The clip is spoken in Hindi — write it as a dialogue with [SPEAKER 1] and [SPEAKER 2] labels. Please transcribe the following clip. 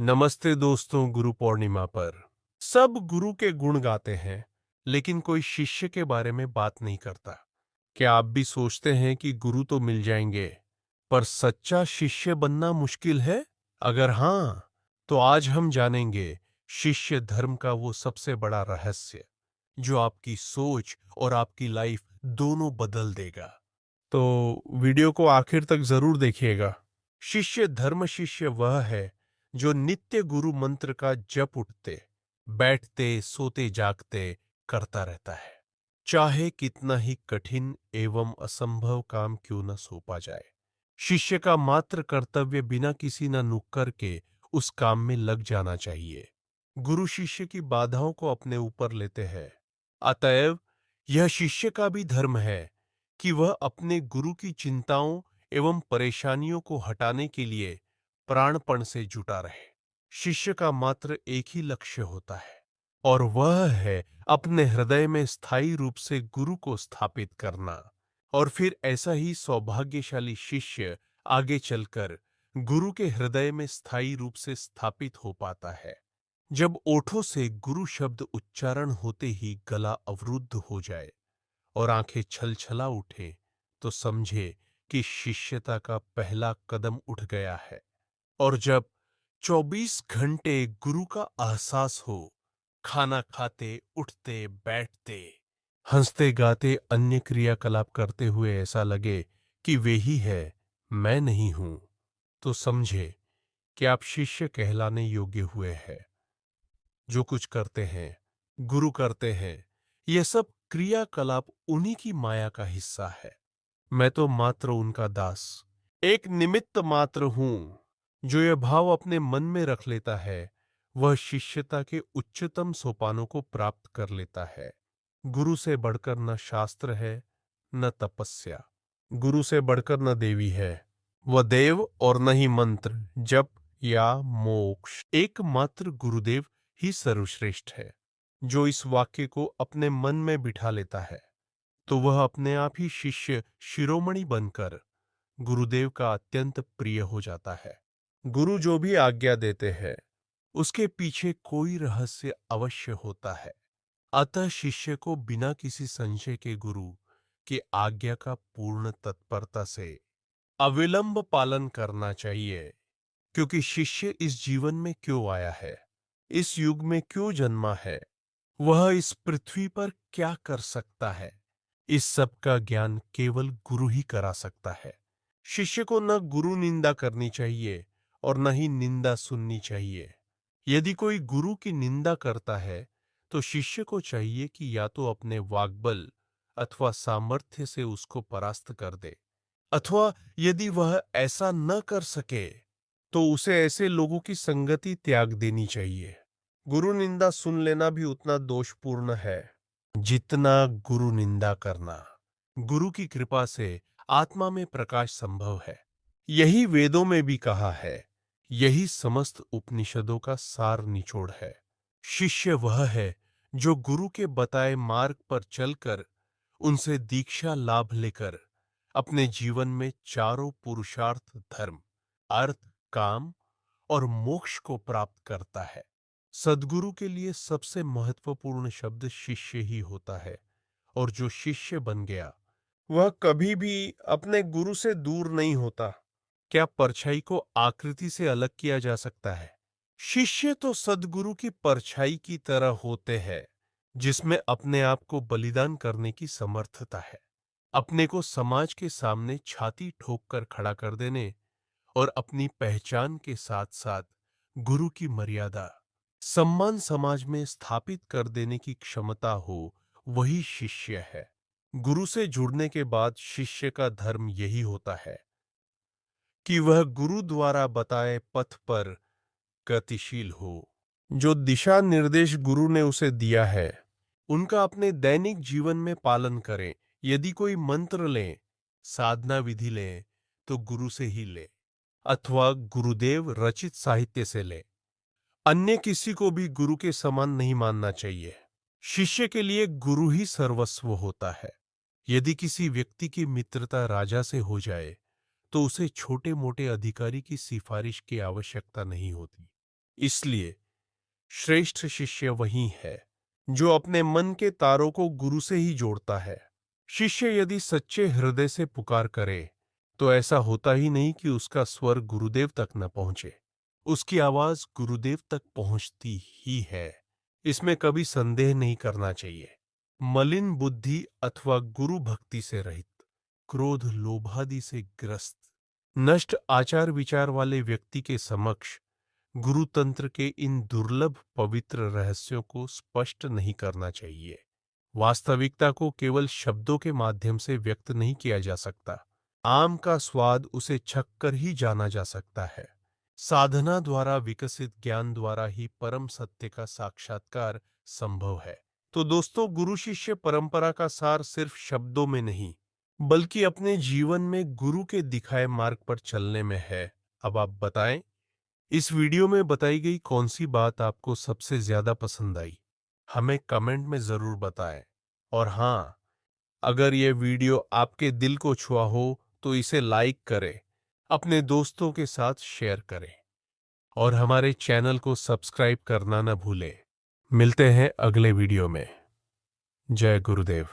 [SPEAKER 1] नमस्ते दोस्तों। गुरु पूर्णिमा पर सब गुरु के गुण गाते हैं, लेकिन कोई शिष्य के बारे में बात नहीं करता। क्या आप भी सोचते हैं कि गुरु तो मिल जाएंगे, पर सच्चा शिष्य बनना मुश्किल है? अगर हाँ, तो आज हम जानेंगे शिष्य धर्म का वो सबसे बड़ा रहस्य, जो आपकी सोच और आपकी लाइफ दोनों बदल देगा। तो वीडियो को आखिर तक जरूर देखिएगा। शिष्य धर्म शिष्य वह है जो नित्य गुरु मंत्र का जप उठते बैठते सोते जागते करता रहता है, चाहे कितना ही कठिन एवं असंभव काम क्यों न सौंपा जाए। शिष्य का मात्र कर्तव्य बिना किसी न नुक्कर के उस काम में लग जाना चाहिए। गुरु शिष्य की बाधाओं को अपने ऊपर लेते हैं, अतएव यह शिष्य का भी धर्म है कि वह अपने गुरु की चिंताओं एवं परेशानियों को हटाने के लिए प्राणपण से जुटा रहे। शिष्य का मात्र एक ही लक्ष्य होता है, और वह है अपने हृदय में स्थायी रूप से गुरु को स्थापित करना। और फिर ऐसा ही सौभाग्यशाली शिष्य आगे चलकर गुरु के हृदय में स्थायी रूप से स्थापित हो पाता है। जब ओठों से गुरु शब्द उच्चारण होते ही गला अवरुद्ध हो जाए और आंखें छलछला उठे, तो समझे कि शिष्यता का पहला कदम उठ गया है। और जब 24 घंटे गुरु का एहसास हो, खाना खाते उठते बैठते हंसते गाते अन्य क्रियाकलाप करते हुए ऐसा लगे कि वे ही है, मैं नहीं हूं, तो समझे कि आप शिष्य कहलाने योग्य हुए हैं। जो कुछ करते हैं, गुरु करते हैं, यह सब क्रियाकलाप उन्हीं की माया का हिस्सा है। मैं तो मात्र उनका दास, एक निमित्त मात्र हूं। जो यह भाव अपने मन में रख लेता है, वह शिष्यता के उच्चतम सोपानों को प्राप्त कर लेता है। गुरु से बढ़कर न शास्त्र है, न तपस्या। गुरु से बढ़कर न देवी है, वह देव, और न ही मंत्र जप या मोक्ष। एकमात्र गुरुदेव ही सर्वश्रेष्ठ है। जो इस वाक्य को अपने मन में बिठा लेता है, तो वह अपने आप ही शिष्य शिरोमणि बनकर गुरुदेव का अत्यंत प्रिय हो जाता है। गुरु जो भी आज्ञा देते हैं, उसके पीछे कोई रहस्य अवश्य होता है। अतः शिष्य को बिना किसी संशय के गुरु की आज्ञा का पूर्ण तत्परता से अविलंब पालन करना चाहिए। क्योंकि शिष्य इस जीवन में क्यों आया है, इस युग में क्यों जन्मा है, वह इस पृथ्वी पर क्या कर सकता है, इस सब का ज्ञान केवल गुरु ही करा सकता है। शिष्य को न गुरु निंदा करनी चाहिए और न ही निंदा सुननी चाहिए। यदि कोई गुरु की निंदा करता है, तो शिष्य को चाहिए कि या तो अपने वाग्बल अथवा सामर्थ्य से उसको परास्त कर दे, अथवा यदि वह ऐसा न कर सके, तो उसे ऐसे लोगों की संगति त्याग देनी चाहिए। गुरु निंदा सुन लेना भी उतना दोषपूर्ण है जितना गुरु निंदा करना। गुरु की कृपा से आत्मा में प्रकाश संभव है। यही वेदों में भी कहा है, यही समस्त उपनिषदों का सार निचोड़ है। शिष्य वह है जो गुरु के बताए मार्ग पर चलकर उनसे दीक्षा लाभ लेकर अपने जीवन में चारों पुरुषार्थ धर्म, अर्थ, काम और मोक्ष को प्राप्त करता है। सद्गुरु के लिए सबसे महत्वपूर्ण शब्द शिष्य ही होता है, और जो शिष्य बन गया, वह कभी भी अपने गुरु से दूर नहीं होता। क्या परछाई को आकृति से अलग किया जा सकता है? शिष्य तो सद्गुरु की परछाई की तरह होते हैं, जिसमें अपने आप को बलिदान करने की समर्थता है। अपने को समाज के सामने छाती ठोक कर खड़ा कर देने और अपनी पहचान के साथ साथ गुरु की मर्यादा, सम्मान समाज में स्थापित कर देने की क्षमता हो, वही शिष्य है। गुरु से जुड़ने के बाद शिष्य का धर्म यही होता है कि वह गुरु द्वारा बताए पथ पर गतिशील हो। जो दिशा निर्देश गुरु ने उसे दिया है, उनका अपने दैनिक जीवन में पालन करें। यदि कोई मंत्र लें, साधना विधि लें, तो गुरु से ही ले, अथवा गुरुदेव रचित साहित्य से ले। अन्य किसी को भी गुरु के समान नहीं मानना चाहिए। शिष्य के लिए गुरु ही सर्वस्व होता है। यदि किसी व्यक्ति की मित्रता राजा से हो जाए, तो उसे छोटे मोटे अधिकारी की सिफारिश की आवश्यकता नहीं होती। इसलिए श्रेष्ठ शिष्य वही है जो अपने मन के तारों को गुरु से ही जोड़ता है। शिष्य यदि सच्चे हृदय से पुकार करे तो ऐसा होता ही नहीं कि उसका स्वर गुरुदेव तक न पहुंचे। उसकी आवाज गुरुदेव तक पहुंचती ही है, इसमें कभी संदेह नहीं करना चाहिए। मलिन बुद्धि अथवा गुरु भक्ति से रहित, क्रोध लोभादि से ग्रस्त, नष्ट आचार विचार वाले व्यक्ति के समक्ष गुरु तंत्र के इन दुर्लभ पवित्र रहस्यों को स्पष्ट नहीं करना चाहिए। वास्तविकता को केवल शब्दों के माध्यम से व्यक्त नहीं किया जा सकता। आम का स्वाद उसे छककर ही जाना जा सकता है। साधना द्वारा विकसित ज्ञान द्वारा ही परम सत्य का साक्षात्कार संभव है। तो दोस्तों, गुरु शिष्य परंपरा का सार सिर्फ शब्दों में नहीं बल्कि अपने जीवन में गुरु के दिखाए मार्ग पर चलने में है। अब आप बताएं, इस वीडियो में बताई गई कौन सी बात आपको सबसे ज्यादा पसंद आई? हमें कमेंट में जरूर बताएं। और हाँ, अगर यह वीडियो आपके दिल को छुआ हो तो इसे लाइक करें, अपने दोस्तों के साथ शेयर करें और हमारे चैनल को सब्सक्राइब करना न भूलें। मिलते हैं अगले वीडियो में। जय गुरुदेव।